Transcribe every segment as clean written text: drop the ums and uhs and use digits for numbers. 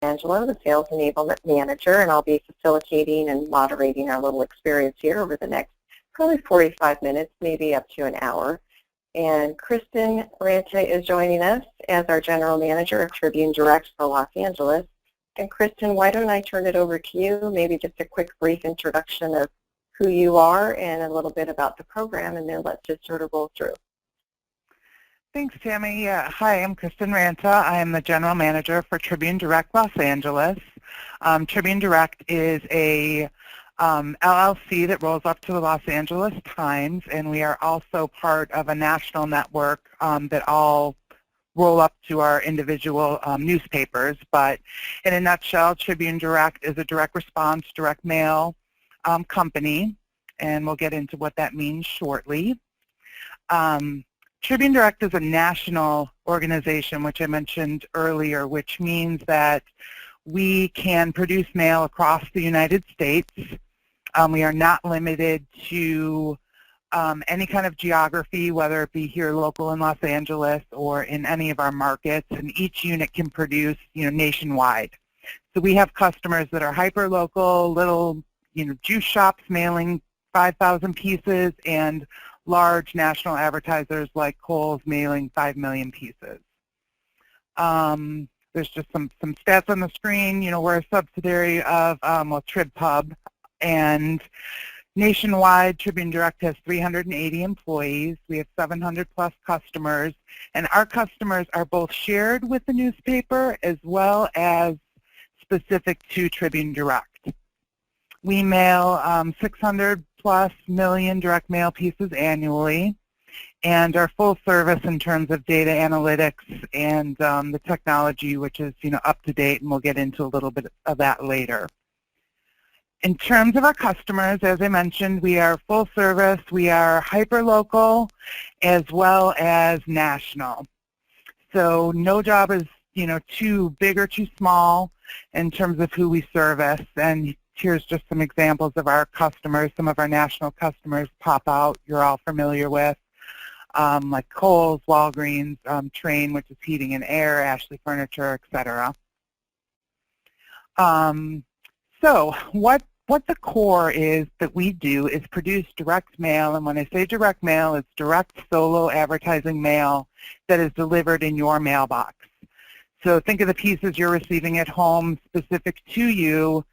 Angela, the Sales Enablement Manager, and I'll be facilitating and moderating our little experience here over the next probably 45 minutes, maybe up to an hour. And Kristen Ranta is joining us as our General Manager of TribDirect for Los Angeles. And Kristen, why don't I turn it over to you, maybe just a quick brief introduction of who you are and a little bit about the program, and then let's just sort of roll through. Thanks, Tammy. Yeah. Hi, I'm Kristen Ranta. I am the General Manager for TribDirect Los Angeles. TribDirect is a LLC that rolls up to the Los Angeles Times, and we are also part of a national network that all roll up to our individual newspapers. But in a nutshell, TribDirect is a direct response, direct mail company, and we'll get into what that means shortly. TribDirect is a national organization, which I mentioned earlier, which means that we can produce mail across the United States. We are not limited to any kind of geography, whether it be here local in Los Angeles or in any of our markets, and each unit can produce, nationwide. So we have customers that are hyper-local, little, juice shops mailing 5,000 pieces, and large national advertisers like Kohl's mailing 5 million pieces. There's just some stats on the screen. We're a subsidiary of TribPub, and nationwide, TribDirect has 380 employees. We have 700 plus customers, and our customers are both shared with the newspaper as well as specific to TribDirect. We mail 600 plus million direct mail pieces annually, and our full service in terms of data analytics and the technology, which is up to date, and we'll get into a little bit of that later. In terms of our customers, as I mentioned, we are full service, we are hyper-local, as well as national. So no job is too big or too small in terms of who we service, and here's just some examples of our customers. Some of our national customers pop out, you're all familiar with, like Kohl's, Walgreens, Train, which is heating and air, Ashley Furniture, etc. So what the core is that we do is produce direct mail, and when I say direct mail, it's direct solo advertising mail that is delivered in your mailbox. So think of the pieces you're receiving at home specific to you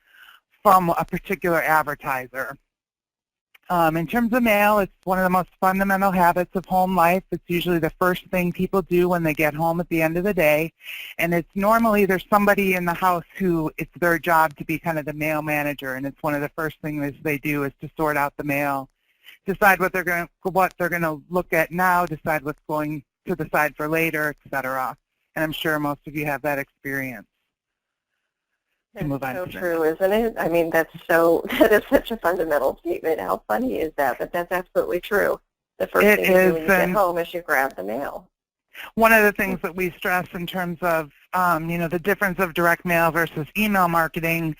from a particular advertiser. In terms of mail, it's one of the most fundamental habits of home life. It's usually the first thing people do when they get home at the end of the day. And it's normally there's somebody in the house who it's their job to be kind of the mail manager, and it's one of the first things they do is to sort out the mail, decide what they're going to look at now, decide what's going to the side for later, etc. And I'm sure most of you have that experience. That's so true, isn't it? I mean, that is such a fundamental statement. How funny is that? But that's absolutely true. The first thing you do when you get home is you grab the mail. One of the things that we stress in terms of, the difference of direct mail versus email marketing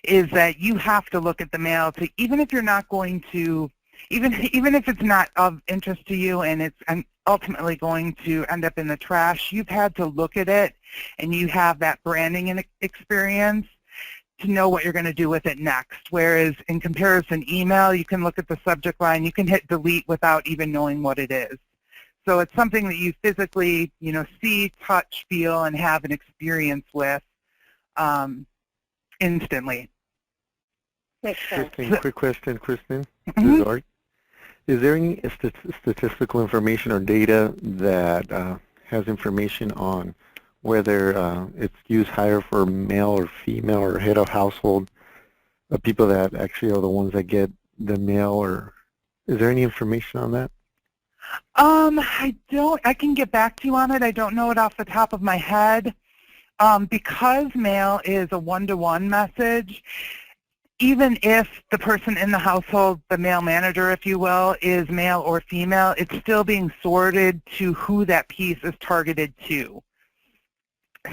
is that you have to look at the mail to, even if you're not going to, even if it's not of interest to you and it's ultimately going to end up in the trash, you've had to look at it and you have that branding and experience to know what you're going to do with it next. Whereas in comparison, email, you can look at the subject line, you can hit delete without even knowing what it is. So it's something that you physically, see, touch, feel, and have an experience with instantly. Makes sense. Quick question, Kristen. This is Art. Is there any statistical information or data that has information on whether it's used higher for male or female or head of household, people that actually are the ones that get the mail, or is there any information on that? I can get back to you on it. I don't know it off the top of my head. Because mail is a one-to-one message, even if the person in the household, the mail manager, if you will, is male or female, it's still being sorted to who that piece is targeted to.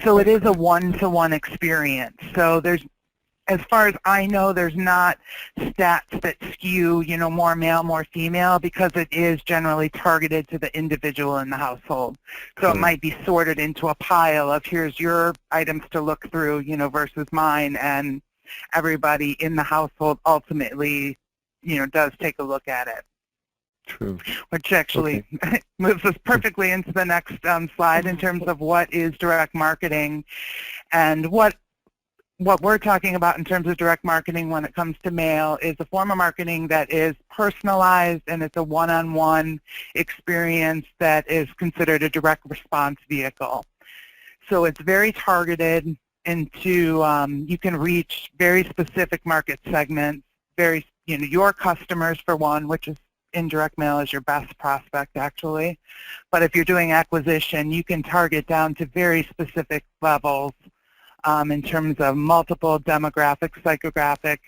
So it is a one-to-one experience. So there's as far as I know, there's not stats that skew, more male, more female, because it is generally targeted to the individual in the household. So it might be sorted into a pile of here's your items to look through, versus mine, and everybody in the household ultimately, does take a look at it. True. Which actually moves us perfectly into the next slide in terms of what is direct marketing, and what we're talking about in terms of direct marketing when it comes to mail is a form of marketing that is personalized, and it's a one-on-one experience that is considered a direct response vehicle. So it's very targeted into, you can reach very specific market segments, your customers for one, which is indirect mail is your best prospect actually. But if you're doing acquisition, you can target down to very specific levels in terms of multiple demographic, psychographic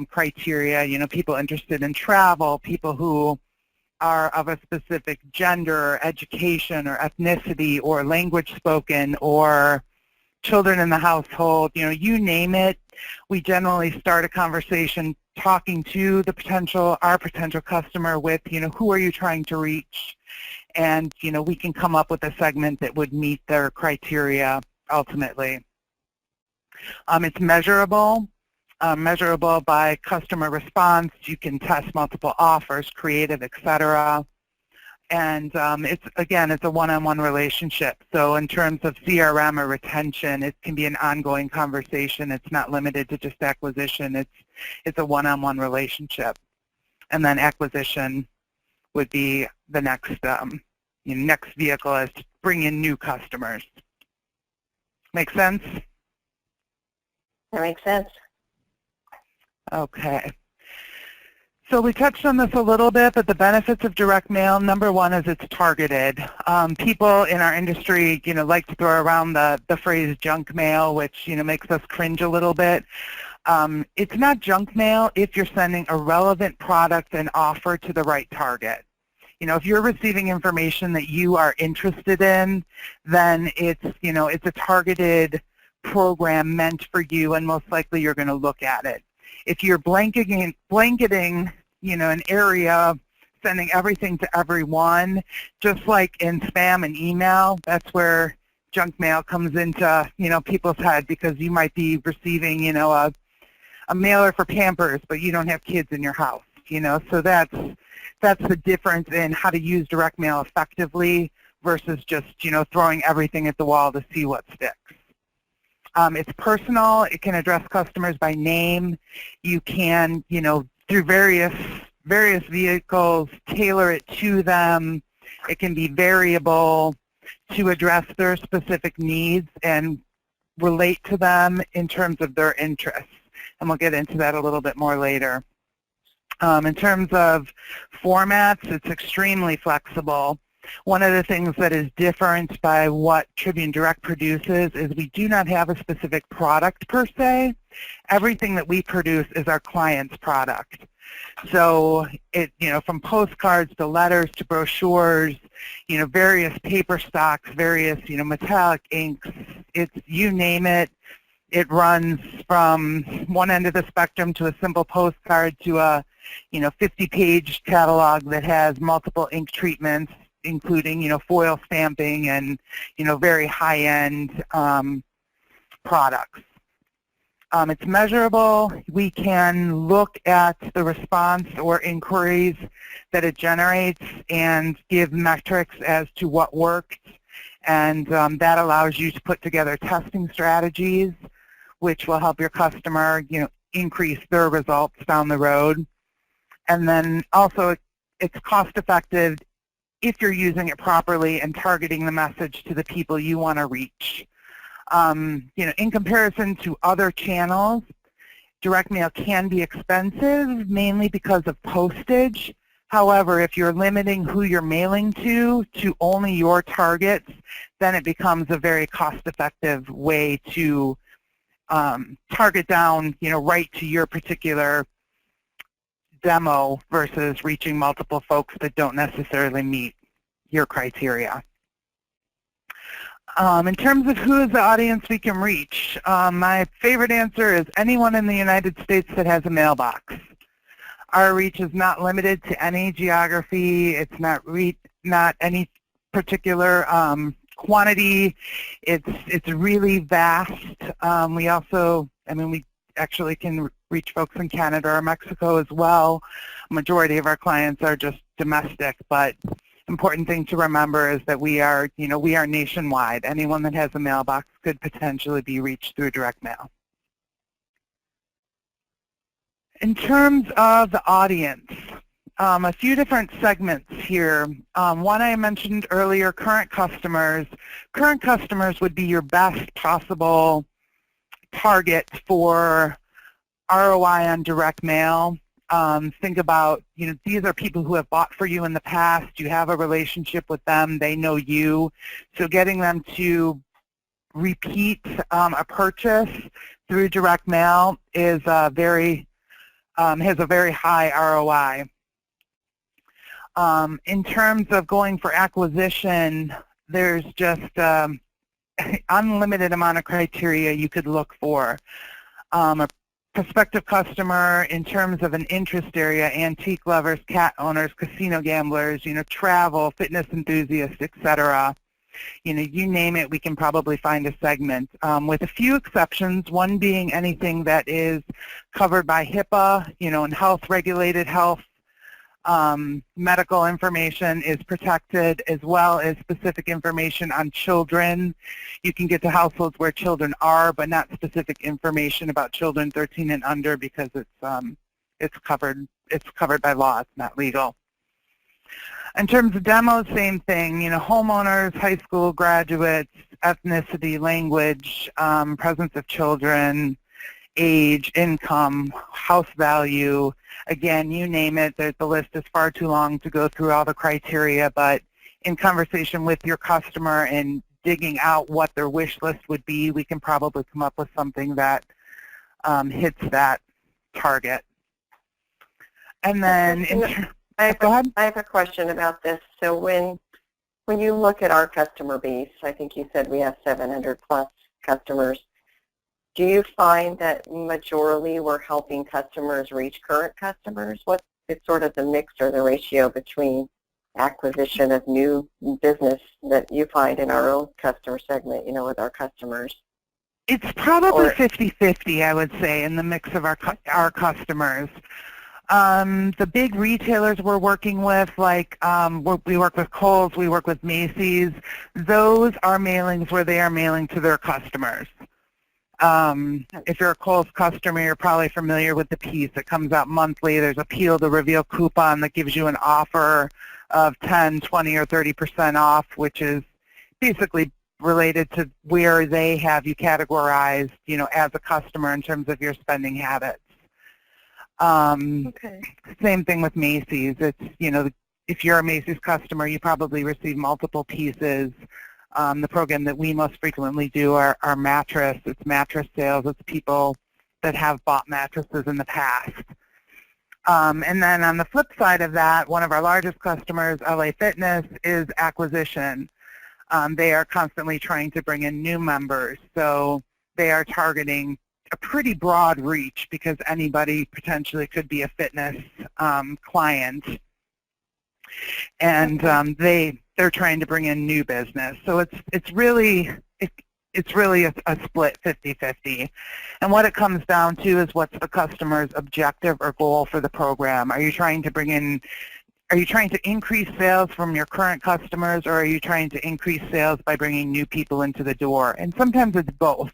criteria, people interested in travel, people who are of a specific gender, or education, or ethnicity, or language spoken, or children in the household, you name it. We generally start a conversation talking to our potential customer with, who are you trying to reach? And, we can come up with a segment that would meet their criteria ultimately. It's measurable by customer response. You can test multiple offers, creative, etc. And it's a one-on-one relationship. So in terms of CRM or retention, it can be an ongoing conversation. It's not limited to just acquisition. It's a one-on-one relationship. And then acquisition would be the next next vehicle is to bring in new customers. Make sense? That makes sense. Okay. So we touched on this a little bit, but the benefits of direct mail, number one is it's targeted. People in our industry, like to throw around the phrase junk mail, which, makes us cringe a little bit. It's not junk mail if you're sending a relevant product and offer to the right target. If you're receiving information that you are interested in, then it's a targeted program meant for you, and most likely you're going to look at it. If you're blanketing, an area, sending everything to everyone, just like in spam and email, that's where junk mail comes into, people's head, because you might be receiving, a mailer for Pampers, but you don't have kids in your house, So that's the difference in how to use direct mail effectively versus just, throwing everything at the wall to see what sticks. It's personal. It can address customers by name. You can, through various vehicles, tailor it to them. It can be variable to address their specific needs and relate to them in terms of their interests. And we'll get into that a little bit more later. In terms of formats, it's extremely flexible. One of the things that is different by what Tribune Direct produces is we do not have a specific product per se. Everything that we produce is our client's product. So from postcards to letters to brochures, various paper stocks, various, metallic inks, you name it. It runs from one end of the spectrum to a simple postcard to a, 50-page catalog that has multiple ink treatments, including, foil stamping and, very high-end products. It's measurable. We can look at the response or inquiries that it generates and give metrics as to what worked, and that allows you to put together testing strategies, which will help your customer, increase their results down the road. And then also, it's cost-effective if you're using it properly and targeting the message to the people you want to reach. In comparison to other channels, direct mail can be expensive, mainly because of postage. However, if you're limiting who you're mailing to only your targets, then it becomes a very cost-effective way to target down, right to your particular demo versus reaching multiple folks that don't necessarily meet your criteria. In terms of who is the audience we can reach, my favorite answer is anyone in the United States that has a mailbox. Our reach is not limited to any geography. It's not any particular quantity. It's really vast. We actually can reach folks in Canada or Mexico as well. Majority of our clients are just domestic, but important thing to remember is that we are nationwide. Anyone that has a mailbox could potentially be reached through direct mail. In terms of the audience, a few different segments here. One I mentioned earlier, current customers. Current customers would be your best possible target for ROI on direct mail. Think about, these are people who have bought for you in the past. You have a relationship with them. They know you. So getting them to repeat a purchase through direct mail is has a very high ROI. In terms of going for acquisition, there's just unlimited amount of criteria you could look for. A prospective customer in terms of an interest area, antique lovers, cat owners, casino gamblers, travel, fitness enthusiasts, etc. You name it, we can probably find a segment. With a few exceptions, one being anything that is covered by HIPAA, and health-regulated health. Medical information is protected, as well as specific information on children. You can get to households where children are, but not specific information about children 13 and under because it's covered by law. It's not legal. In terms of demos, same thing. Homeowners, high school graduates, ethnicity, language, presence of children, age, income, house value. Again, you name it. The list is far too long to go through all the criteria, but in conversation with your customer and digging out what their wish list would be, we can probably come up with something that hits that target. And then, go ahead. I have a question about this. So when you look at our customer base, I think you said we have 700 plus customers. Do you find that majorly we're helping customers reach current customers? What is sort of the mix or the ratio between acquisition of new business that you find in our own customer segment, with our customers? It's probably 50-50, I would say, in the mix of our customers. The big retailers we're working with, like we work with Kohl's, we work with Macy's, those are mailings where they are mailing to their customers. If you're a Kohl's customer, you're probably familiar with the piece. It comes out monthly. There's a Peel to Reveal coupon that gives you an offer of 10, 20, or 30% off, which is basically related to where they have you categorized, as a customer in terms of your spending habits. Okay. Same thing with Macy's. It's, if you're a Macy's customer, you probably receive multiple pieces. The program that we most frequently do are mattress. It's mattress sales. It's people that have bought mattresses in the past. And then on the flip side of that, one of our largest customers, LA Fitness, is acquisition. They are constantly trying to bring in new members. So they are targeting a pretty broad reach because anybody potentially could be a fitness client. And they're trying to bring in new business. So it's really a split 50-50. And what it comes down to is what's the customer's objective or goal for the program. Are you trying to increase sales from your current customers, or are you trying to increase sales by bringing new people into the door? And sometimes it's both.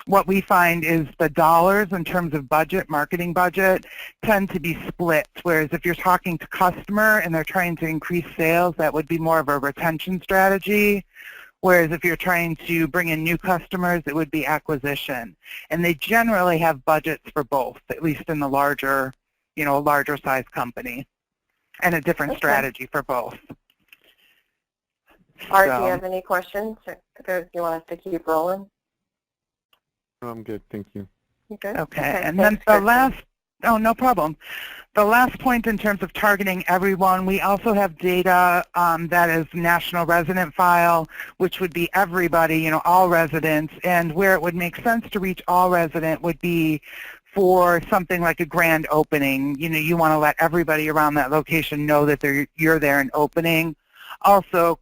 What we find is the dollars in terms of budget, marketing budget, tend to be split, whereas if you're talking to customer and they're trying to increase sales, that would be more of a retention strategy, whereas if you're trying to bring in new customers, it would be acquisition. And they generally have budgets for both, at least in the larger, larger size company, and a different strategy for both. Art, do you have any questions? Do you want us to keep rolling? I'm good, thank you. You good? Okay, and then the Oh, no problem. The last point in terms of targeting everyone, we also have data that is national resident file, which would be everybody, you know, all residents, and where it would make sense to reach all resident would be for something like a grand opening. You know, you want to let everybody around that location know that you're there and opening. Also,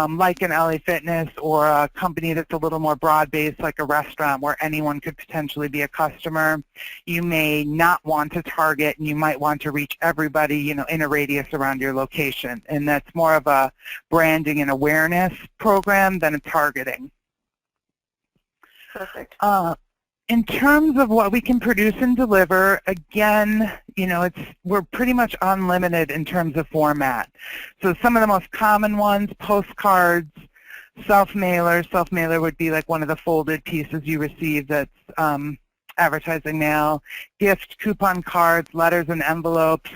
like an LA Fitness or a company that's a little more broad-based, like a restaurant where anyone could potentially be a customer, you may not want to target, and you might want to reach everybody, you know, in a radius around your location. And that's more of a branding and awareness program than a targeting. Perfect. In terms of what we can produce and deliver, again, you know, we're pretty much unlimited in terms of format. So some of the most common ones, postcards, self-mailer. Self-mailer would be like one of the folded pieces you receive that's advertising mail, gift, coupon cards, letters and envelopes,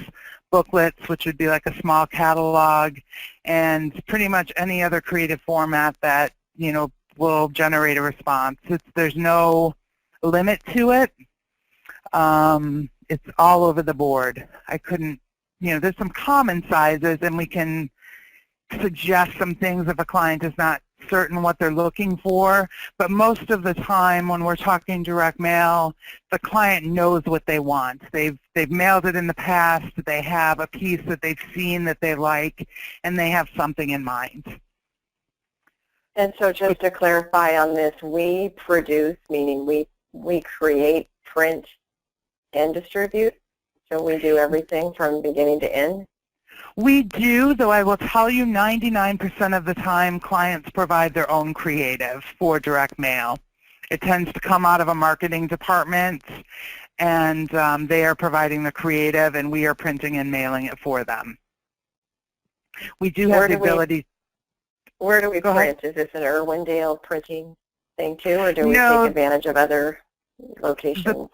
booklets, which would be like a small catalog, and pretty much any other creative format that, you know, will generate a response. There's no limit to it. It's all over the board. I couldn't, you know, there's some common sizes, and we can suggest some things if a client is not certain what they're looking for, but most of the time when we're talking direct mail, the client knows what they want. They've mailed it in the past, they have a piece that they've seen that they like, and they have something in mind. And so just to clarify on this, we produce, meaning we create, print, and distribute. So we do everything from beginning to end? We do, though I will tell you 99% of the time clients provide their own creative for direct mail. It tends to come out of a marketing department, and they are providing the creative, and we are printing and mailing it for them. We do have the ability. Where do we print? Is this an Irwindale printing thing too, or do we take advantage of other locations?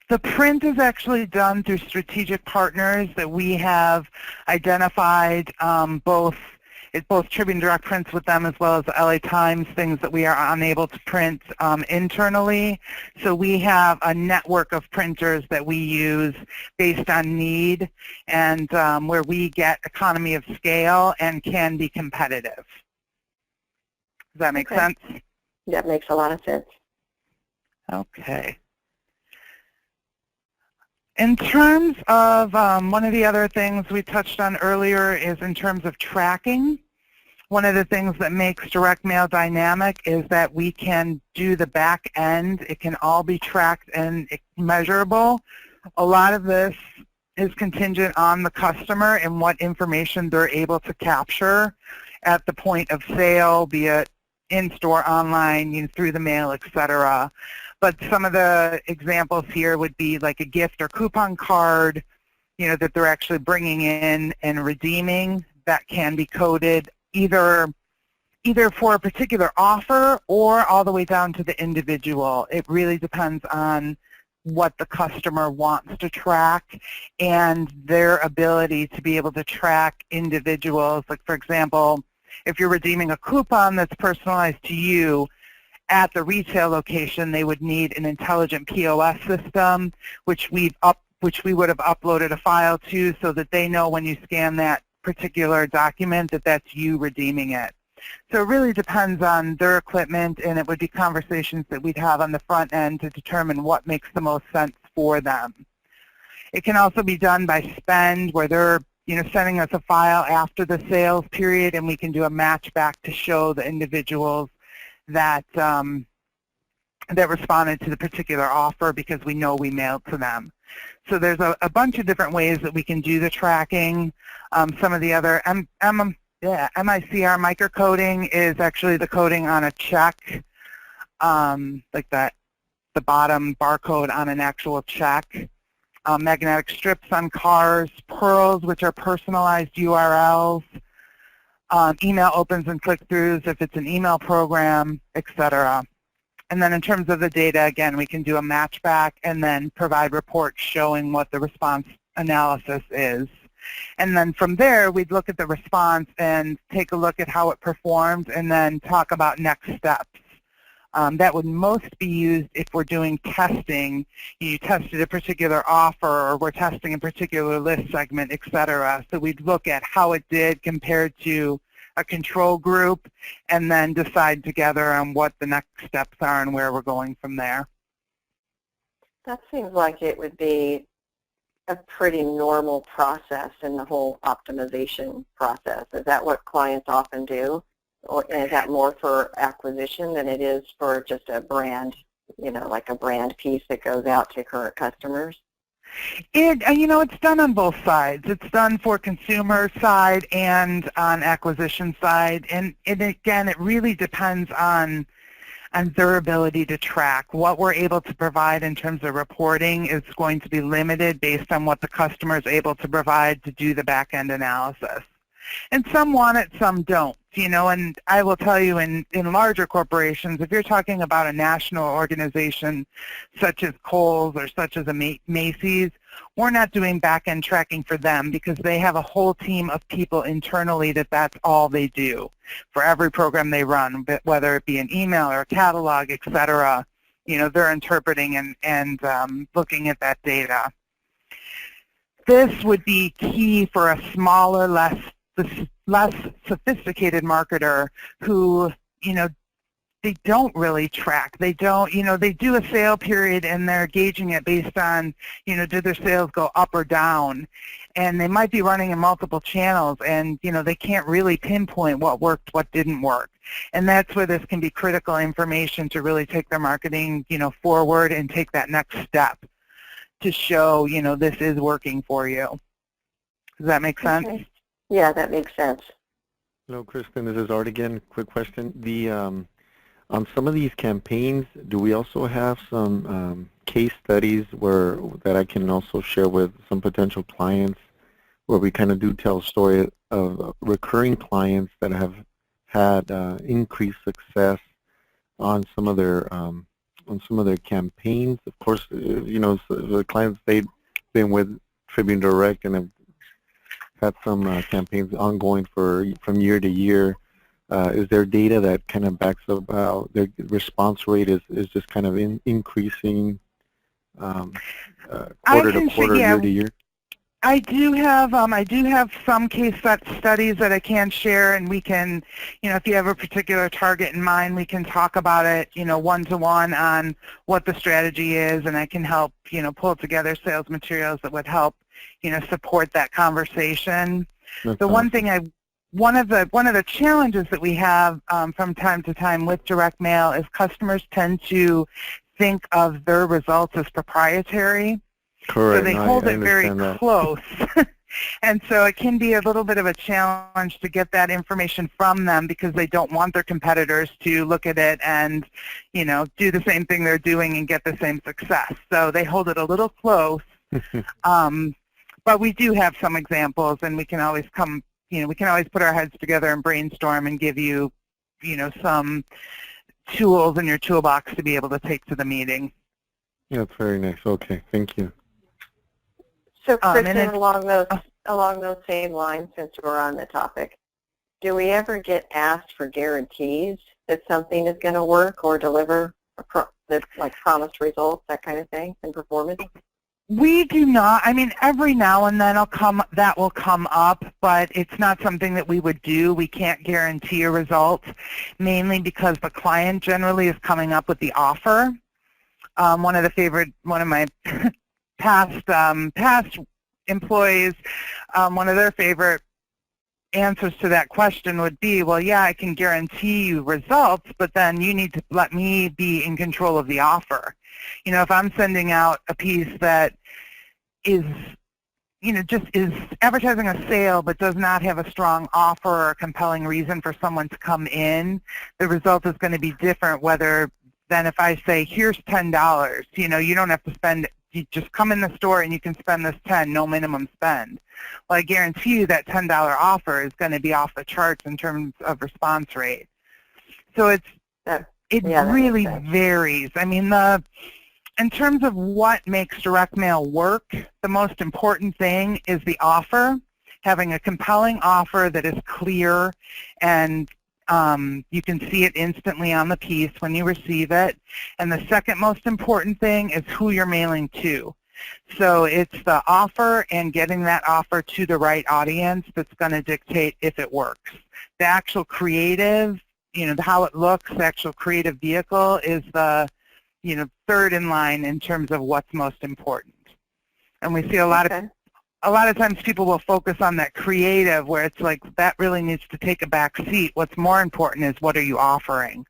The print is actually done through strategic partners that we have identified, both TribDirect prints with them as well as the LA Times, things that we are unable to print internally. So we have a network of printers that we use based on need, and where we get economy of scale and can be competitive. Does that make sense? That makes a lot of sense. Okay. In terms of one of the other things we touched on earlier is in terms of tracking. One of the things that makes direct mail dynamic is that we can do the back end. It can all be tracked and measurable. A lot of this is contingent on the customer and what information they're able to capture at the point of sale, be it in-store, online, you know, through the mail, etc. But some of the examples here would be like a gift or coupon card, you know, that they're actually bringing in and redeeming that can be coded either for a particular offer or all the way down to the individual. It really depends on what the customer wants to track and their ability to be able to track individuals. Like, for example, if you're redeeming a coupon that's personalized to you at the retail location, they would need an intelligent POS system, which we would have uploaded a file to so that they know when you scan that particular document that that's you redeeming it. So it really depends on their equipment, and it would be conversations that we'd have on the front end to determine what makes the most sense for them. It can also be done by spend, where they're, you know, sending us a file after the sales period, and we can do a match back to show the individuals that that responded to the particular offer because we know we mailed to them. So there's a bunch of different ways that we can do the tracking. Some of the other MICR microcoding is actually the coding on a check, like that, the bottom barcode on an actual check. Magnetic strips on cars, pearls, which are personalized URLs, email opens and click-throughs if it's an email program, etc. And then in terms of the data, again, we can do a match back and then provide reports showing what the response analysis is. And then from there, we'd look at the response and take a look at how it performed and then talk about next steps. That would most be used if we're doing testing. You tested a particular offer, or we're testing a particular list segment, etc. So we'd look at how it did compared to a control group, and then decide together on what the next steps are and where we're going from there. That seems like it would be a pretty normal process in the whole optimization process. Is that what clients often do? Or is that more for acquisition than it is for just a brand, like a brand piece that goes out to current customers? It's done on both sides. It's done for consumer side and on acquisition side. And again, it really depends on their ability to track. What we're able to provide in terms of reporting is going to be limited based on what the customer is able to provide to do the back-end analysis. And some want it, some don't. And I will tell you, in larger corporations, if you're talking about a national organization such as Kohl's or such as a Macy's, we're not doing back-end tracking for them because they have a whole team of people internally that's all they do for every program they run, whether it be an email or a catalog, etc. They're interpreting and looking at that data. This would be key for a smaller, less sophisticated marketer who, they don't really track. They don't, they do a sale period and they're gauging it based on, did their sales go up or down? And they might be running in multiple channels and, they can't really pinpoint what worked, what didn't work. And that's where this can be critical information to really take their marketing, forward and take that next step to show, this is working for you. Does that make sense? Okay. Yeah, that makes sense. Hello, Kristen. This is Art again. Quick question. On some of these campaigns, do we also have some case studies that I can also share with some potential clients, where we kind of do tell a story of recurring clients that have had increased success on some of their campaigns? Of course, the clients, they've been with TribDirect and have had some campaigns ongoing from year to year. Is there data that kind of backs up how their response rate is just kind of increasing quarter to quarter, year to year? I do have some case studies that I can share, and we can, if you have a particular target in mind, we can talk about it, one-to-one on what the strategy is, and I can help, pull together sales materials that would help, support that conversation. That's the one awesome. thing one of the challenges that we have from time to time with direct mail is customers tend to think of their results as proprietary. Correct. So they hold it very close. And so it can be a little bit of a challenge to get that information from them because they don't want their competitors to look at it and, do the same thing they're doing and get the same success. So they hold it a little close. But we do have some examples, and we can always we can always put our heads together and brainstorm and give you, some tools in your toolbox to be able to take to the meeting. Yeah, that's very nice. Okay, thank you. So, Kristen, along those same lines, since we're on the topic, do we ever get asked for guarantees that something is going to work or deliver, like promised results, that kind of thing, in performance? We do not. I mean, every now and then that will come up, but it's not something that we would do. We can't guarantee a result, mainly because the client generally is coming up with the offer. One of my past employees, one of their favorite answers to that question would be, well, yeah, I can guarantee you results, but then you need to let me be in control of the offer. If I'm sending out a piece that is, just is advertising a sale but does not have a strong offer or a compelling reason for someone to come in, the result is going to be different than if I say, here's $10. You don't have to spend, you just come in the store and you can spend this $10, no minimum spend. Well, I guarantee you that $10 offer is going to be off the charts in terms of response rate. So it really varies. I mean, in terms of what makes direct mail work, the most important thing is the offer, having a compelling offer that is clear and You can see it instantly on the piece when you receive it. And the second most important thing is who you're mailing to. So it's the offer and getting that offer to the right audience that's going to dictate if it works. The actual creative, how it looks, the actual creative vehicle is the, third in line in terms of what's most important. And we see a lot of times people will focus on that creative where it's like that really needs to take a back seat. What's more important is what are you offering?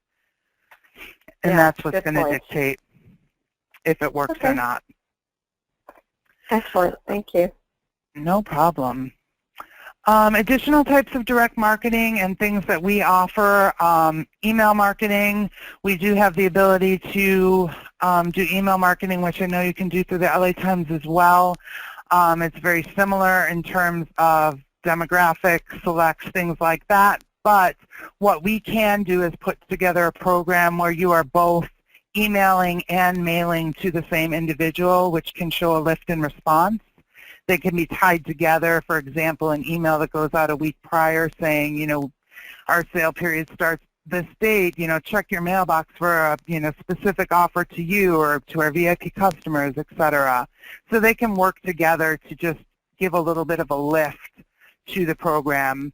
And that's what's going to dictate if it works or not. Excellent. Thank you. No problem. Additional types of direct marketing and things that we offer, email marketing. We do have the ability to do email marketing, which I know you can do through the LA Times as well. It's very similar in terms of demographics, selects, things like that. But what we can do is put together a program where you are both emailing and mailing to the same individual, which can show a lift in response. They can be tied together. For example, an email that goes out a week prior saying, our sale period starts this date, check your mailbox for a, specific offer to you or to our VIP customers, etc. So they can work together to just give a little bit of a lift to the program.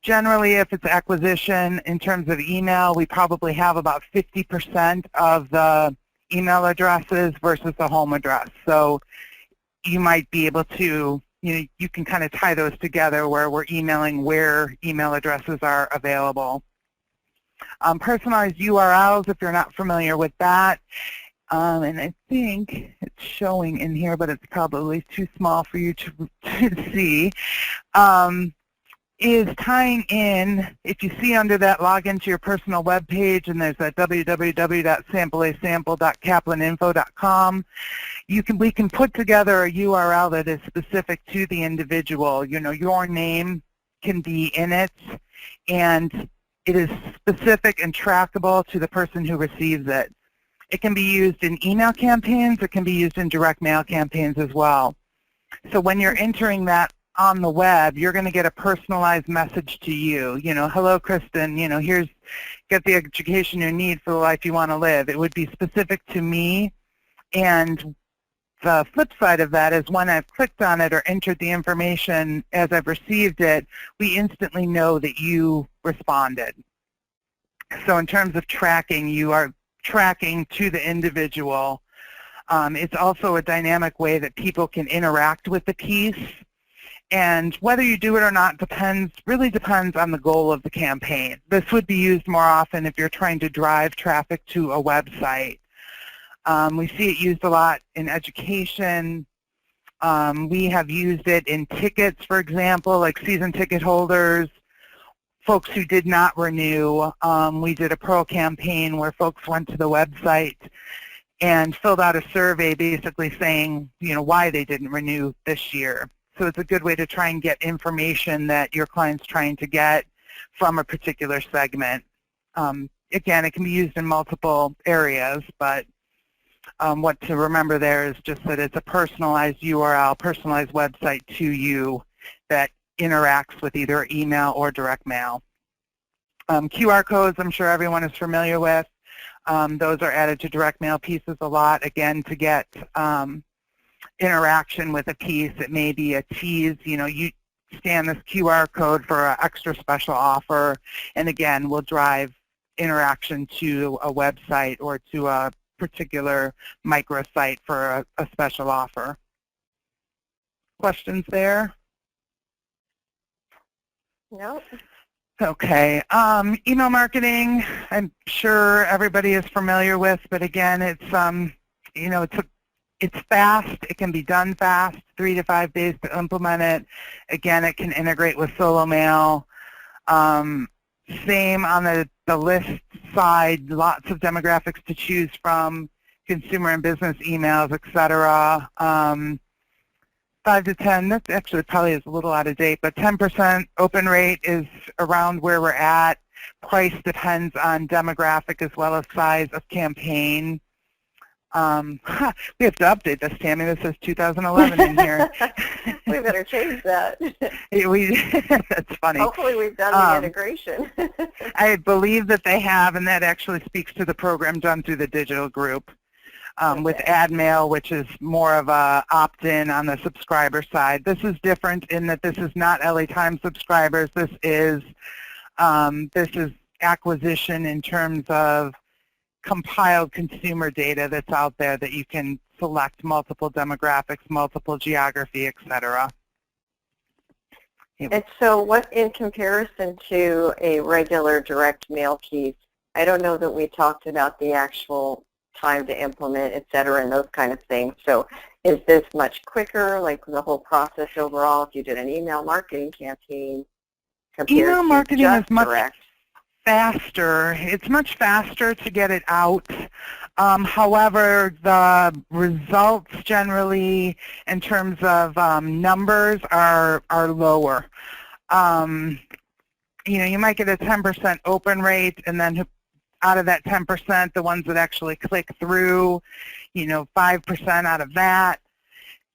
Generally, if it's acquisition, in terms of email, we probably have about 50% of the email addresses versus the home address. So you might be able to, you can kind of tie those together where we're emailing where email addresses are available. Personalized URLs, if you're not familiar with that, and I think it's showing in here, but it's probably too small for you to see, is tying in, if you see under that login to your personal web page and there's that www.sampleasample.kaplaninfo.com, we can put together a URL that is specific to the individual. Your name can be in it, and it is specific and trackable to the person who receives it. It can be used in email campaigns. It can be used in direct mail campaigns as well. So when you're entering that on the web, you're going to get a personalized message to you. Hello, Kristen, get the education you need for the life you want to live. It would be specific to me, and the flip side of that is when I've clicked on it or entered the information as I've received it, we instantly know that you responded. So in terms of tracking, you are tracking to the individual. It's also a dynamic way that people can interact with the piece. And whether you do it or not really depends on the goal of the campaign. This would be used more often if you're trying to drive traffic to a website. We see it used a lot in education. We have used it in tickets, for example, like season ticket holders, folks who did not renew. We did a Pro campaign where folks went to the website and filled out a survey basically saying, why they didn't renew this year. So it's a good way to try and get information that your client's trying to get from a particular segment. Again, it can be used in multiple areas, but what to remember there is just that it's a personalized URL, personalized website to you that interacts with either email or direct mail. QR codes, I'm sure everyone is familiar with. Those are added to direct mail pieces a lot, again, to get interaction with a piece. It may be a tease, you scan this QR code for an extra special offer, and again, we'll drive interaction to a website or to a particular microsite for a special offer. Questions there? No. Okay. Email marketing, I'm sure everybody is familiar with, but again, it's it's fast. It can be done fast, 3 to 5 days to implement it. Again, it can integrate with solo mail. Same on the list side, lots of demographics to choose from, consumer and business emails, etc. 5 to 10, that actually probably is a little out of date, but 10% open rate is around where we're at. Price depends on demographic as well as size of campaign. We have to update this, Tammy. This says 2011 in here. We better change that. That's funny. Hopefully we've done the integration. I believe that they have, and that actually speaks to the program done through the digital group. With AdMail, which is more of a opt-in on the subscriber side. This is different in that this is not LA Times subscribers. This is acquisition in terms of compiled consumer data that's out there that you can select multiple demographics, multiple geography, etc. And so what, in comparison to a regular direct mail piece, I don't know that we talked about the actual time to implement, et cetera, and those kind of things. So is this much quicker, like the whole process overall, if you did an email marketing campaign compared email marketing to is much direct? Faster. It's much faster to get it out. However, the results generally in terms of numbers are lower. You might get a 10% open rate, and then out of that 10%, the ones that actually click through, 5% out of that.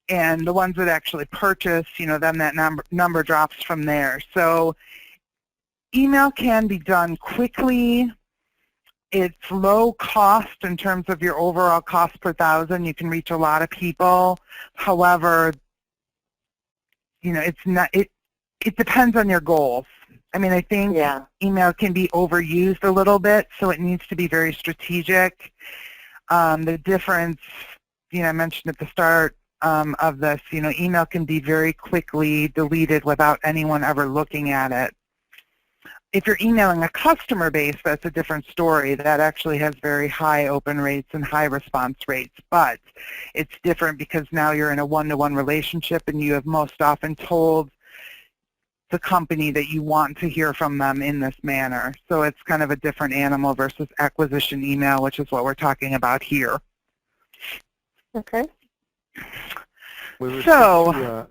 And the ones that actually purchase, then that number drops from there. So email can be done quickly. It's low cost in terms of your overall cost per thousand. You can reach a lot of people. However, it's not. It depends on your goals. I mean, I think email can be overused a little bit, so it needs to be very strategic. The difference, I mentioned at the start of this, email can be very quickly deleted without anyone ever looking at it. If you're emailing a customer base, that's a different story. That actually has very high open rates and high response rates. But it's different because now you're in a one-to-one relationship, and you have most often told the company that you want to hear from them in this manner. So it's kind of a different animal versus acquisition email, which is what we're talking about here. Okay. So,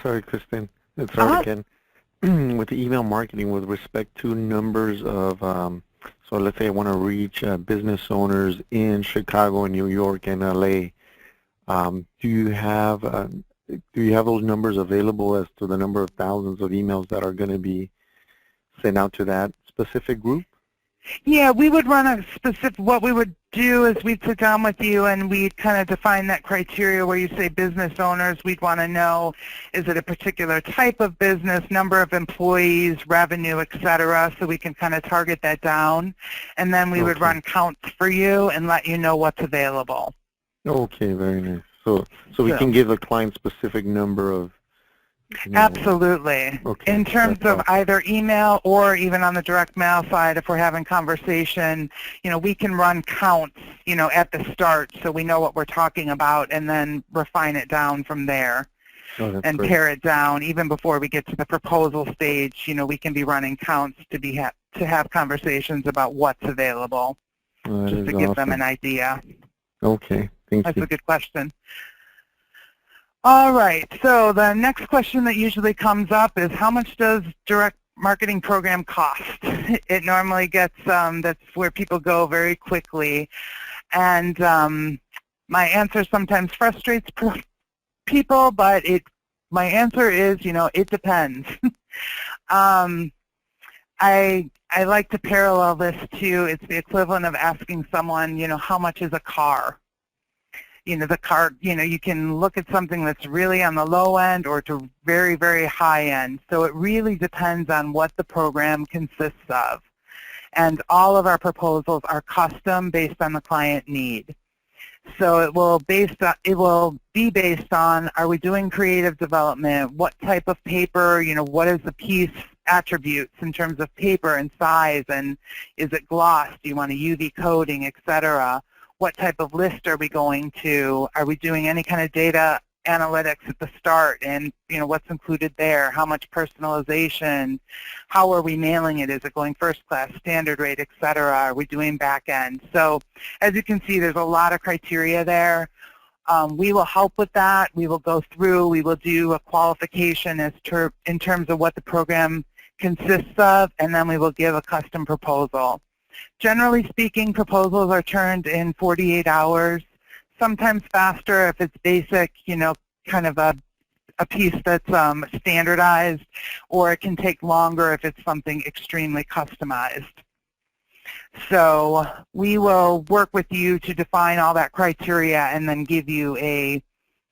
sorry, Kristen. It's hard again. With the email marketing, with respect to numbers of, so let's say I want to reach business owners in Chicago and New York and LA, do you have those numbers available as to the number of thousands of emails that are going to be sent out to that specific group? Yeah, we would run a specific, what we would do is we'd sit down with you and we'd kind of define that criteria where you say business owners. We'd want to know, is it a particular type of business, number of employees, revenue, et cetera, so we can kind of target that down. And then we would run counts for you and let you know what's available. Okay, very nice. So we can give a client specific number of... Absolutely. Okay, in terms of either email or even on the direct mail side, if we're having conversation, we can run counts, at the start so we know what we're talking about, and then refine it down from there and great. pare it down. Even before we get to the proposal stage, we can be running counts to have conversations about what's available, just to give them an idea. Okay, thank you. That's a good question. All right, so the next question that usually comes up is, how much does direct marketing program cost? It normally gets, that's where people go very quickly. And my answer sometimes frustrates people, but my answer is, it depends. I like to parallel this to, it's the equivalent of asking someone, how much is a car? The car, you can look at something that's really on the low end or to very, very high end. So it really depends on what the program consists of. And all of our proposals are custom based on the client need. So it will be based on, are we doing creative development? What type of paper, what is the piece attributes in terms of paper and size, and is it gloss? Do you want a UV coating, et cetera? What type of list are we going to? Are we doing any kind of data analytics at the start, and what's included there? How much personalization? How are we mailing it? Is it going first class, standard rate, et cetera? Are we doing back end? So as you can see, there's a lot of criteria there. We will help with that. We will go through. We will do a qualification in terms of what the program consists of, and then we will give a custom proposal. Generally speaking, proposals are turned in 48 hours. sometimes faster if it's basic, kind of a piece that's standardized, or it can take longer if it's something extremely customized. So we will work with you to define all that criteria and then give you a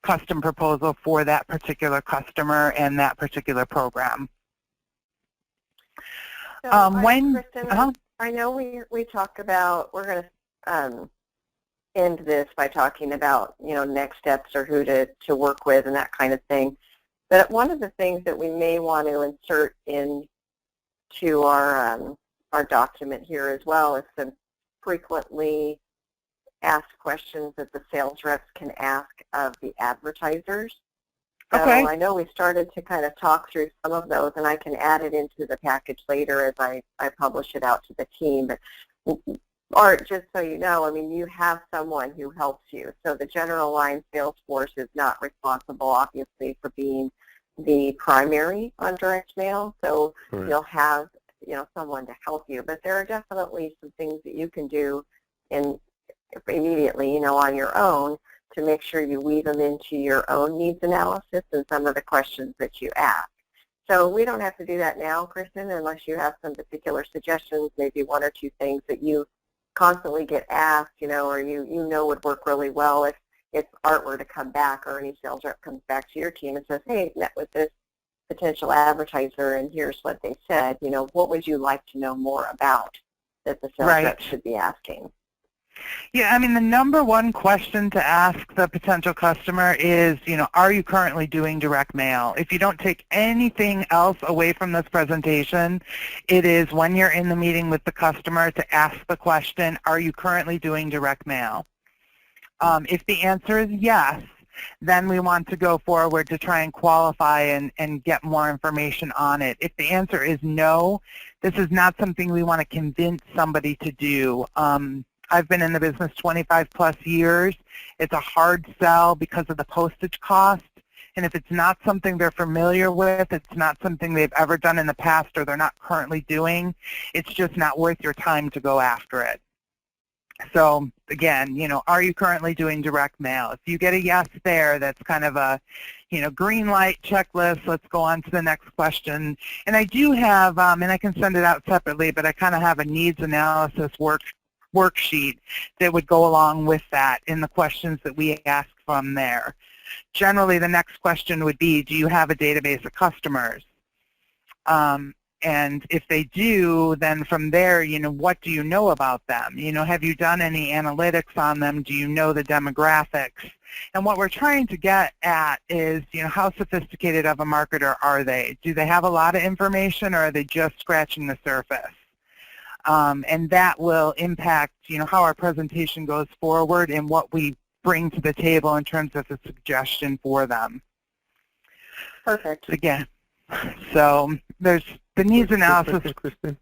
custom proposal for that particular customer and that particular program. So, Kristen, I know we talked about, we're going to end this by talking about, next steps or who to work with and that kind of thing. But one of the things that we may want to insert into our document here as well is some frequently asked questions that the sales reps can ask of the advertisers. So okay. I know we started to kind of talk through some of those, and I can add it into the package later as I publish it out to the team. But Art, just so you know, I mean, you have someone who helps you. So the general line sales force is not responsible, obviously, for being the primary on direct mail. So Right. You'll have, someone to help you. But there are definitely some things that you can do immediately, on your own to make sure you weave them into your own needs analysis and some of the questions that you ask. So we don't have to do that now, Kristen, unless you have some particular suggestions, maybe one or two things that you constantly get asked, or you would work really well if Art were to come back or any sales rep comes back to your team and says, hey, met with this potential advertiser and here's what they said, what would you like to know more about that the sales Right. rep should be asking? Yeah, I mean, the number one question to ask the potential customer is, are you currently doing direct mail? If you don't take anything else away from this presentation, it is when you're in the meeting with the customer to ask the question, are you currently doing direct mail? If the answer is yes, then we want to go forward to try and qualify and get more information on it. If the answer is no, this is not something we want to convince somebody to do. I've been in the business 25 plus years. It's a hard sell because of the postage cost. And if it's not something they're familiar with, it's not something they've ever done in the past or they're not currently doing, it's just not worth your time to go after it. So again, are you currently doing direct mail? If you get a yes there, that's kind of a, green light checklist. Let's go on to the next question. And I do have, and I can send it out separately, but I kind of have a needs analysis worksheet that would go along with that in the questions that we ask from there. Generally, the next question would be, do you have a database of customers? And if they do, then from there, what do you know about them? Have you done any analytics on them? Do you know the demographics? And what we're trying to get at is, how sophisticated of a marketer are they? Do they have a lot of information, or are they just scratching the surface? And that will impact, how our presentation goes forward and what we bring to the table in terms of a suggestion for them. Perfect. Again, so there's the needs analysis. Kristen?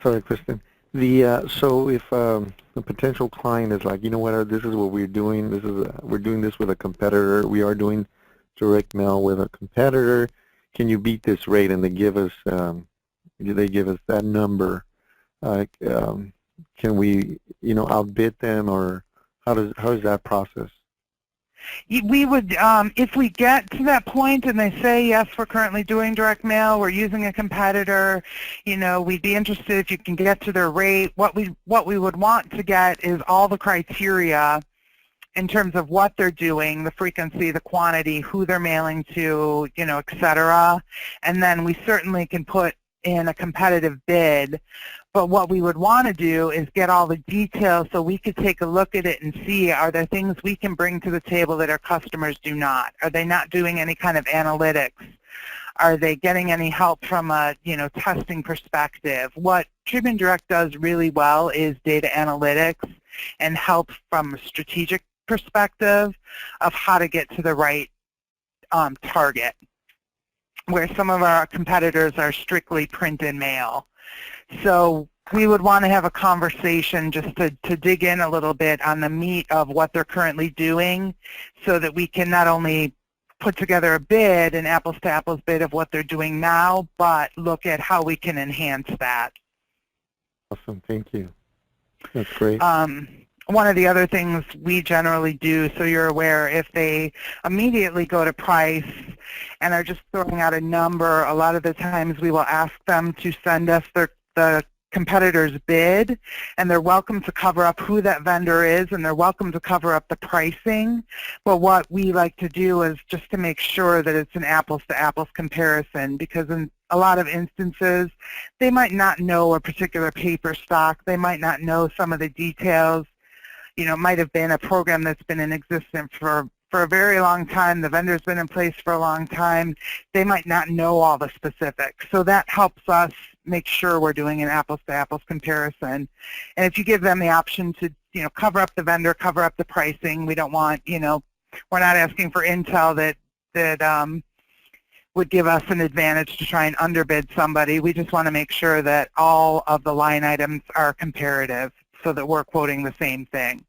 Sorry, Kristen. So if a potential client is like, this is what we're doing. We're doing this with a competitor. We are doing direct mail with a competitor. Can you beat this rate? And they give us that number. Can we, outbid them, or how is that process? We would, if we get to that point and they say, yes, we're currently doing direct mail, we're using a competitor, we'd be interested if you can get to their rate. What we would want to get is all the criteria in terms of what they're doing, the frequency, the quantity, who they're mailing to, et cetera. And then we certainly can put in a competitive bid. But what we would want to do is get all the details so we could take a look at it and see, are there things we can bring to the table that our customers do not? Are they not doing any kind of analytics? Are they getting any help from a testing perspective? What TribDirect does really well is data analytics and help from a strategic perspective of how to get to the right target, where some of our competitors are strictly print and mail. So we would want to have a conversation just to dig in a little bit on the meat of what they're currently doing, so that we can not only put together a bid, an apples-to-apples bid of what they're doing now, but look at how we can enhance that. Awesome, thank you. That's great. one of the other things we generally do, so you're aware, if they immediately go to price and are just throwing out a number, a lot of the times we will ask them to send us the competitor's bid, and they're welcome to cover up who that vendor is, and they're welcome to cover up the pricing. But what we like to do is just to make sure that it's an apples-to-apples comparison, because in a lot of instances, they might not know a particular paper stock. They might not know some of the details. You know, it might have been a program that's been in existence for a very long time. The vendor's been in place for a long time. They might not know all the specifics. So that helps us make sure we're doing an apples-to-apples comparison. And if you give them the option to, you know, cover up the vendor, cover up the pricing, we don't want, you know, we're not asking for intel that would give us an advantage to try and underbid somebody. We just want to make sure that all of the line items are comparative so that we're quoting the same thing.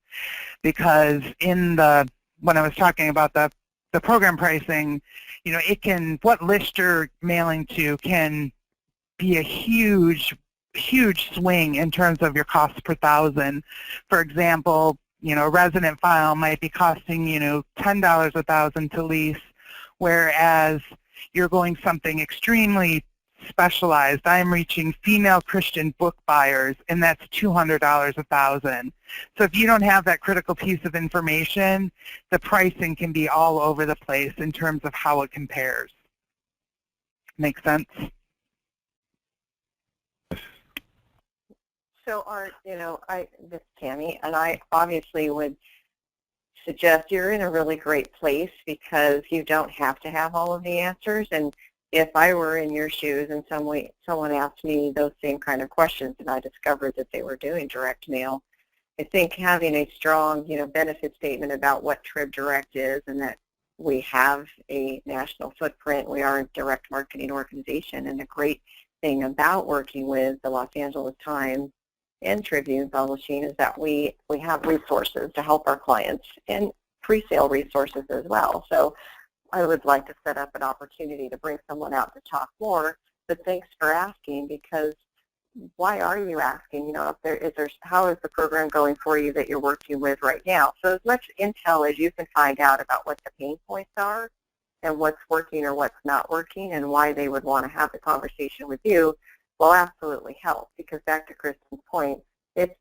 Because when I was talking about the program pricing, you know, it can, what list you're mailing to can be a huge swing in terms of your cost per thousand. For example, you know, a resident file might be costing, you know, $10 a thousand to lease, whereas you're going something extremely specialized. I'm reaching female Christian book buyers, and that's $200 a thousand. So if you don't have that critical piece of information, the pricing can be all over the place in terms of how it compares. Make sense? So Art, you know, this is Tammy, and I obviously would suggest you're in a really great place because you don't have to have all of the answers. And if I were in your shoes and someone asked me those same kind of questions and I discovered that they were doing direct mail, I think having a strong, you know, benefit statement about what TribDirect is and that we have a national footprint, we are a direct marketing organization, and the great thing about working with the Los Angeles Times and Tribune Publishing is that we have resources to help our clients and pre-sale resources as well. So I would like to set up an opportunity to bring someone out to talk more, but thanks for asking, because why are you asking? You know, how is the program going for you that you're working with right now? So as much intel as you can find out about what the pain points are and what's working or what's not working and why they would want to have the conversation with you will absolutely help, because back to Kristen's point, it's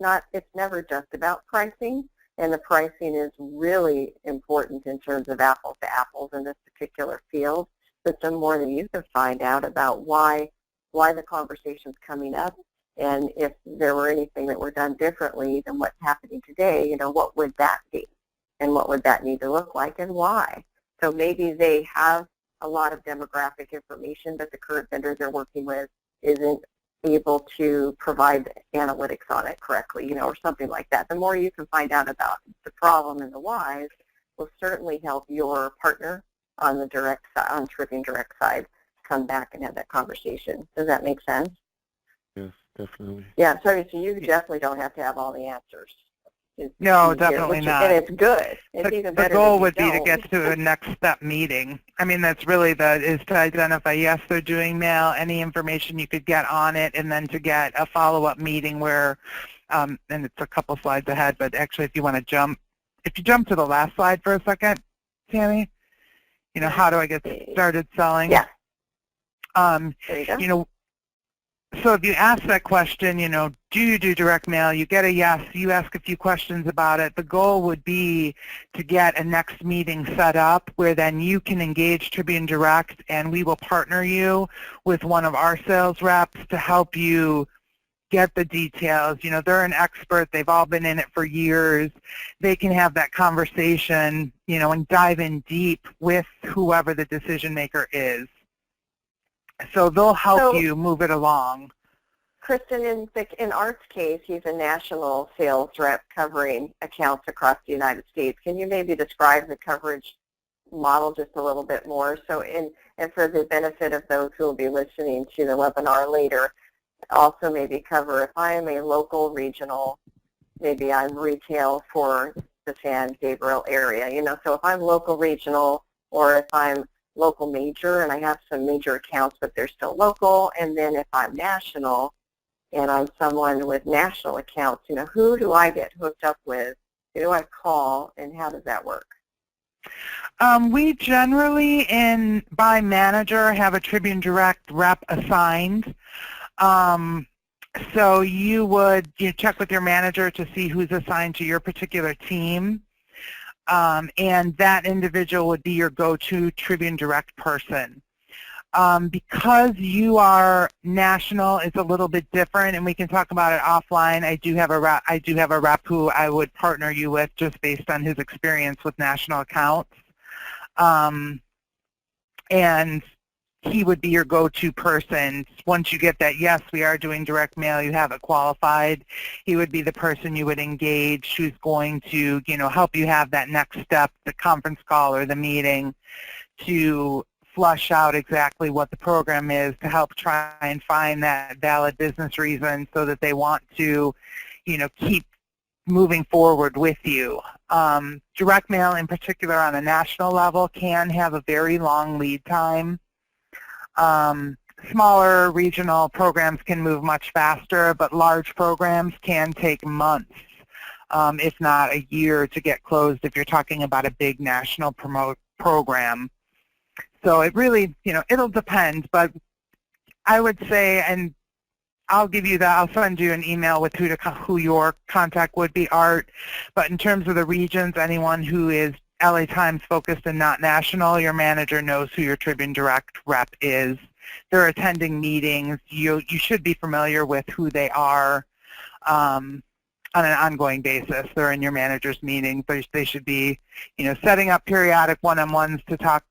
never just about pricing, and the pricing is really important in terms of apples to apples in this particular field. But the more that you can find out about why the conversation's coming up, and if there were anything that were done differently than what's happening today, you know, what would that be? And what would that need to look like and why? So maybe they have a lot of demographic information, but the current vendor they're working with isn't able to provide analytics on it correctly, you know, or something like that. The more you can find out about the problem and the whys will certainly help your partner on the direct side, on Tribune Direct side, come back and have that conversation. Does that make sense? Yes, definitely. Yeah, so you definitely don't have to have all the answers. No, definitely not. And it's good. It's even better. The goal would be to get to a next step meeting. I mean, that's really is to identify, yes, they're doing mail, any information you could get on it, and then to get a follow-up meeting where, and it's a couple slides ahead, but actually if you want to jump to the last slide for a second, Tammy, you know, how do I get started selling? Yeah. There you go. You know, so if you ask that question, you know, do you do direct mail? You get a yes. You ask a few questions about it. The goal would be to get a next meeting set up where then you can engage Tribune Direct, and we will partner you with one of our sales reps to help you get the details. You know, they're an expert. They've all been in it for years. They can have that conversation, you know, and dive in deep with whoever the decision maker is. So they'll help you move it along. Kristen, in Art's case, he's a national sales rep covering accounts across the United States. Can you maybe describe the coverage model just a little bit more? So, and for the benefit of those who will be listening to the webinar later, also maybe cover if I am a local regional, maybe I'm retail for the San Gabriel area. You know, so if I'm local regional, or if I'm local major and I have some major accounts but they're still local, and then if I'm national and I'm someone with national accounts, you know, who do I get hooked up with Who do I call, and how does that work? We generally, by manager, have a Tribune Direct rep assigned. So you check with your manager to see who's assigned to your particular team, and that individual would be your go-to Tribune Direct person. Because you are national, it's a little bit different, and we can talk about it offline. I do have a rep who I would partner you with just based on his experience with national accounts, and he would be your go-to person. Once you get that, yes, we are doing direct mail, you have it qualified, he would be the person you would engage who's going to, help you have that next step, the conference call or the meeting, to flush out exactly what the program is, to help try and find that valid business reason so that they want to, keep moving forward with you. Direct mail in particular on a national level can have a very long lead time. Smaller regional programs can move much faster, but large programs can take months, if not a year, to get closed if you're talking about a big national program. So it really, it'll depend, but I would say, and I'll send you an email with who your contact would be, Art, but in terms of the regions, anyone who is LA Times focused and not national, your manager knows who your Tribune Direct rep is. They're attending meetings. You should be familiar with who they are on an ongoing basis. They're in your manager's meetings. They should be, setting up periodic one-on-ones to talk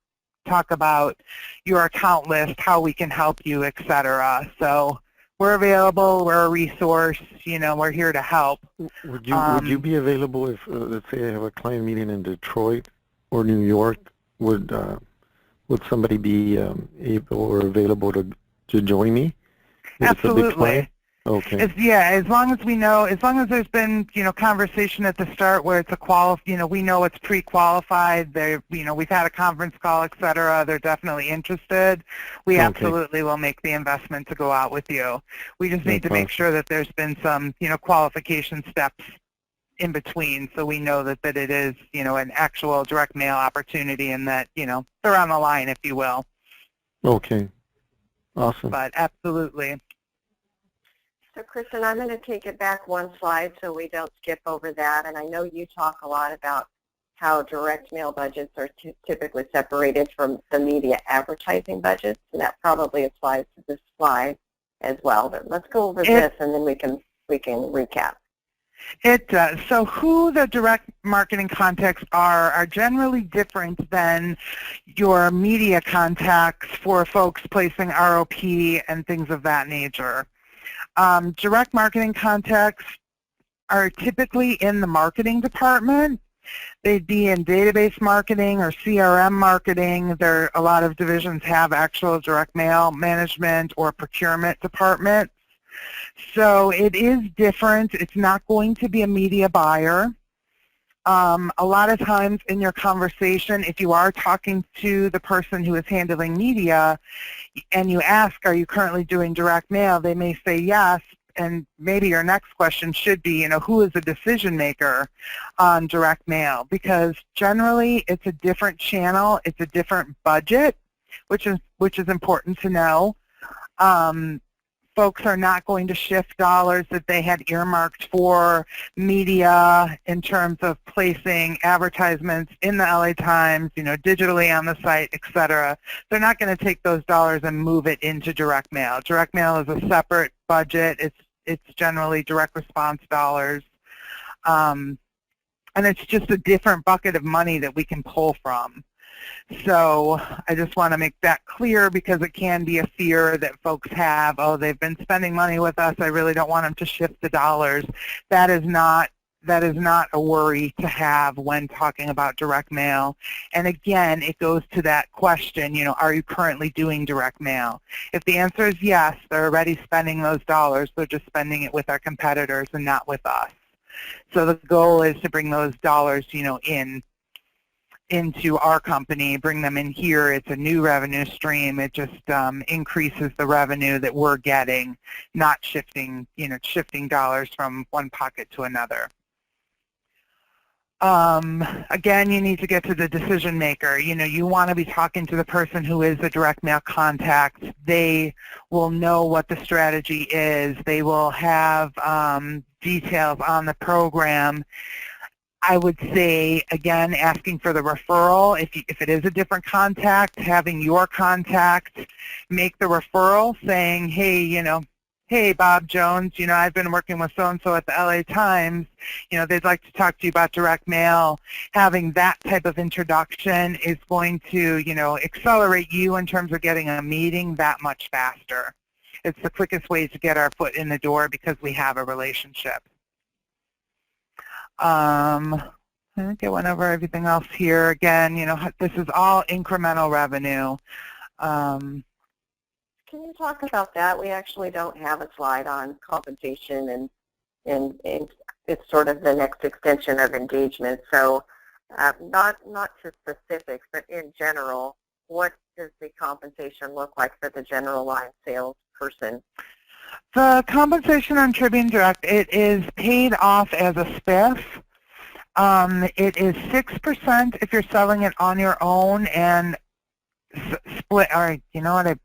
about your account list, how we can help you, etc. So we're available. We're a resource. We're here to help. Would you be available if, let's say, I have a client meeting in Detroit or New York? Would somebody be able or available to join me? Absolutely. Okay. As long as we know, as long as there's been, conversation at the start where it's we know it's pre-qualified, we've had a conference call, et cetera, they're definitely interested. We absolutely will make the investment to go out with you. We just need to make sure that there's been some, qualification steps in between, so we know that it is, an actual direct mail opportunity and that, they're on the line, if you will. Okay. Awesome. But absolutely. So, Kristen, I'm going to take it back one slide so we don't skip over that. And I know you talk a lot about how direct mail budgets are typically separated from the media advertising budgets, and that probably applies to this slide as well. But let's go over this, and then we can recap. It does. So who the direct marketing contacts are generally different than your media contacts for folks placing ROP and things of that nature. Direct marketing contacts are typically in the marketing department. They'd be in database marketing or CRM marketing. A lot of divisions have actual direct mail management or procurement departments. So it is different. It's not going to be a media buyer. A lot of times in your conversation, if you are talking to the person who is handling media and you ask, are you currently doing direct mail, they may say yes, and maybe your next question should be, who is the decision maker on direct mail? Because generally it's a different channel, it's a different budget, which is important to know. Folks are not going to shift dollars that they had earmarked for media in terms of placing advertisements in the LA Times, digitally on the site, etc. They're not going to take those dollars and move it into direct mail. Direct mail is a separate budget. It's generally direct response dollars. And it's just a different bucket of money that we can pull from. So I just want to make that clear because it can be a fear that folks have, oh, they've been spending money with us, I really don't want them to shift the dollars. That is not a worry to have when talking about direct mail. And again, it goes to that question, are you currently doing direct mail? If the answer is yes, they're already spending those dollars, they're just spending it with our competitors and not with us. So the goal is to bring those dollars, into our company, bring them in here. It's a new revenue stream. It just increases the revenue that we're getting, not shifting dollars from one pocket to another. Again, you need to get to the decision maker. You want to be talking to the person who is the direct mail contact. They will know what the strategy is. They will have details on the program. I would say, again, asking for the referral. If it is a different contact, having your contact make the referral saying, hey, Bob Jones, I've been working with so-and-so at the LA Times. They'd like to talk to you about direct mail. Having that type of introduction is going to, accelerate you in terms of getting a meeting that much faster. It's the quickest way to get our foot in the door because we have a relationship. I think I went over everything else here. Again, this is all incremental revenue. Can you talk about that? We actually don't have a slide on compensation, and it's sort of the next extension of engagement. So not to specifics, but in general, what does the compensation look like for the general line salesperson? The compensation on TribDirect, it is paid off as a spiff. It is 6% if you're selling it on your own and split. All right, you know what?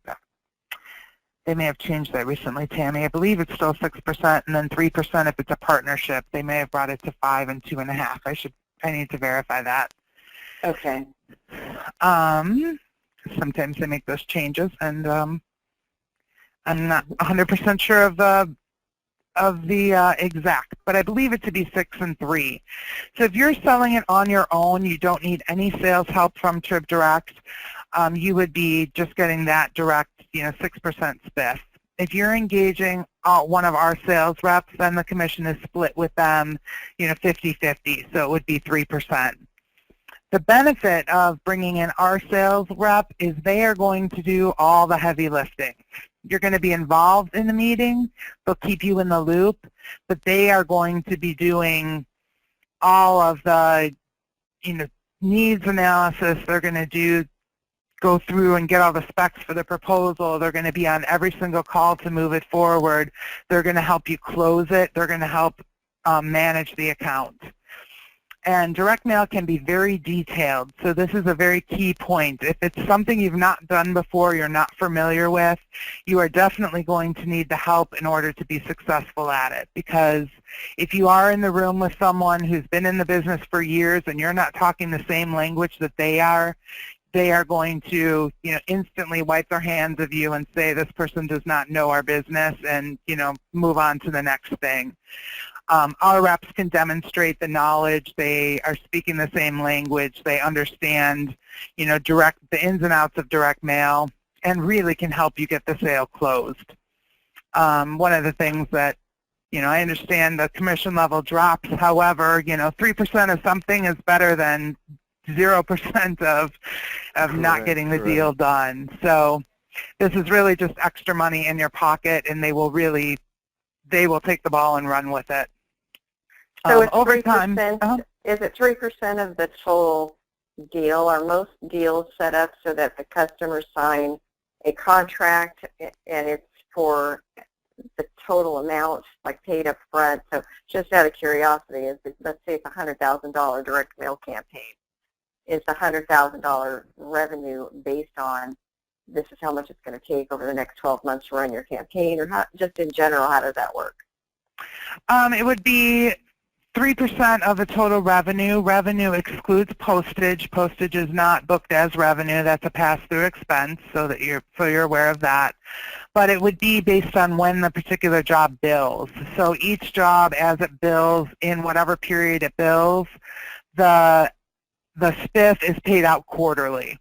They may have changed that recently, Tammy. I believe it's still 6% and then 3% if it's a partnership. They may have brought it to 5 and 2.5. I need to verify that. Okay. Sometimes they make those changes, and I'm not 100% sure of the exact, but I believe it to be 6 and 3. So if you're selling it on your own, you don't need any sales help from TribDirect. You would be just getting that direct, 6% spiff. If you're engaging one of our sales reps, then the commission is split with them, 50-50, so it would be 3%. The benefit of bringing in our sales rep is they are going to do all the heavy lifting. You're going to be involved in the meeting. They'll keep you in the loop, but they are going to be doing all of the, needs analysis. They're going to go through and get all the specs for the proposal. They're going to be on every single call to move it forward. They're going to help you close it. They're going to help manage the account. And direct mail can be very detailed, so this is a very key point. If it's something you've not done before, you're not familiar with, you are definitely going to need the help in order to be successful at it. Because if you are in the room with someone who's been in the business for years and you're not talking the same language that they are going to, instantly wipe their hands of you and say, this person does not know our business, and, move on to the next thing. Our reps can demonstrate the knowledge. They are speaking the same language. They understand, the ins and outs of direct mail, and really can help you get the sale closed. One of the things that, I understand the commission level drops. However, 3% of something is better than 0% of not getting the deal done. So this is really just extra money in your pocket, and they will take the ball and run with it. So it's over 3%, time, is it 3% of the total deal? Are most deals set up so that the customers sign a contract and it's for the total amount, like paid up front? So just out of curiosity, let's say it's a $100,000 direct mail campaign. Is the $100,000 revenue based on this is how much it's going to take over the next 12 months to run your campaign, or just in general, how does that work? It would be 3% of the total revenue. Revenue excludes postage. Postage is not booked as revenue. That's a pass-through expense, so you're aware of that. But it would be based on when the particular job bills. So each job, as it bills in whatever period it bills, the spiff is paid out quarterly.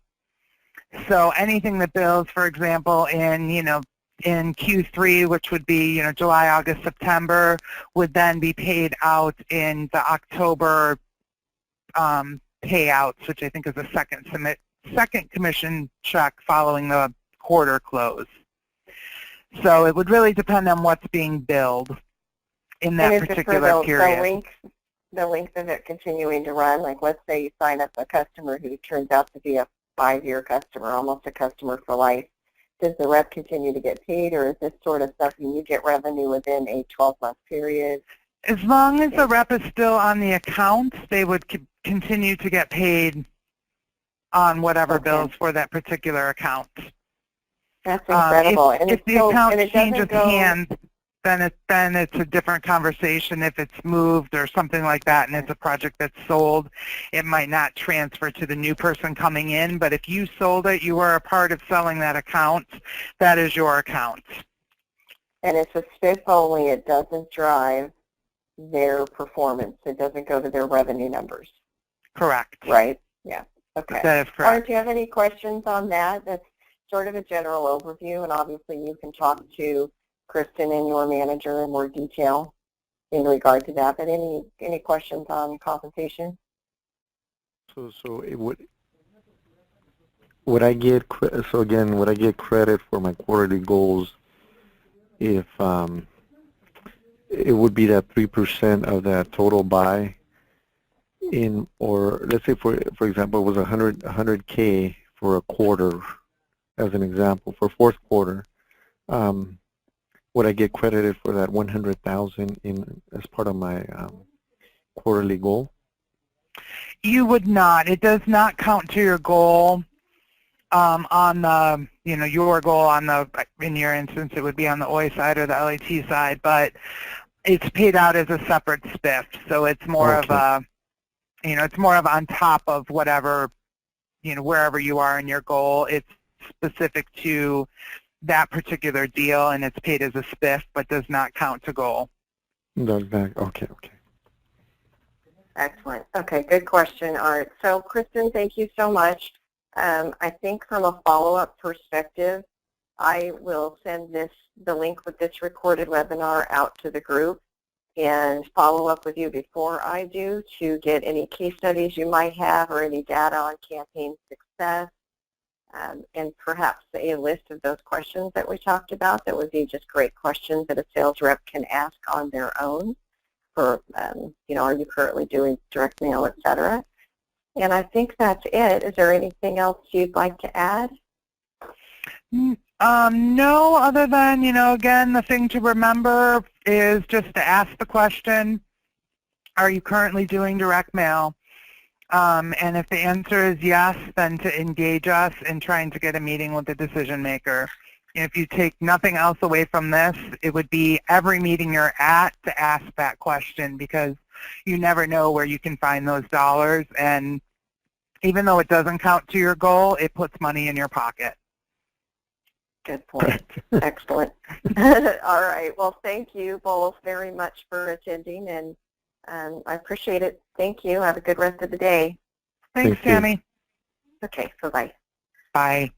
So anything that bills, for example, in Q3, which would be July, August, September, would then be paid out in the October payouts, which I think is a second commission check following the quarter close. So it would really depend on what's being billed in that particular period. The length of it continuing to run, like let's say you sign up a customer who turns out to be a 5-year customer, almost a customer for life. Does the rep continue to get paid, or is this sort of something you get revenue within a 12-month period? As long as the rep is still on the account, they would continue to get paid on whatever Okay. bills for that particular account. That's incredible. If the account and it changes doesn't go, hands, then it's a different conversation. If it's moved or something like that and it's a project that's sold, it might not transfer to the new person coming in. But if you sold it, you were a part of selling that account, that is your account. and it's a SPIF only, it doesn't drive their performance. It doesn't go to their revenue numbers, Correct. right? Yeah. Okay. That is correct. Art, do you have any questions on that? That's sort of a general overview, and obviously you can talk to Kristen and your manager in more detail in regard to that. But any questions on compensation? So it would I get would I get credit for my quarterly goals if it would be that 3% of that total buy in, or let's say for example it was 100K for a quarter as an example for fourth quarter, would I get credited for that 100,000 in as part of my quarterly goal? You would not. It does not count to your goal on the, your goal on the, in your instance, it would be on the OI side or the LAT side, but it's paid out as a separate SPIF. So it's more of a, it's more of on top of whatever, wherever you are in your goal. It's specific to that particular deal, and it's paid as a SPIF, but does not count to goal. Does not, okay. Excellent. Okay, good question, Art. So, Kristen, thank you so much. I think from a follow-up perspective, I will send the link with this recorded webinar out to the group and follow up with you before I do to get any case studies you might have or any data on campaign success, and perhaps a list of those questions that we talked about that would be just great questions that a sales rep can ask on their own for, are you currently doing direct mail, et cetera. And I think that's it. Is there anything else you'd like to add? No, other than, again, the thing to remember is just to ask the question, are you currently doing direct mail? And if the answer is yes, then to engage us in trying to get a meeting with the decision maker. If you take nothing else away from this, it would be every meeting you're at to ask that question, because you never know where you can find those dollars. And even though it doesn't count to your goal, it puts money in your pocket. Good point. Excellent. All right. Well, thank you both very much for attending, and I appreciate it. Thank you. Have a good rest of the day. Thanks, Tammy. Okay. Bye-bye. Bye.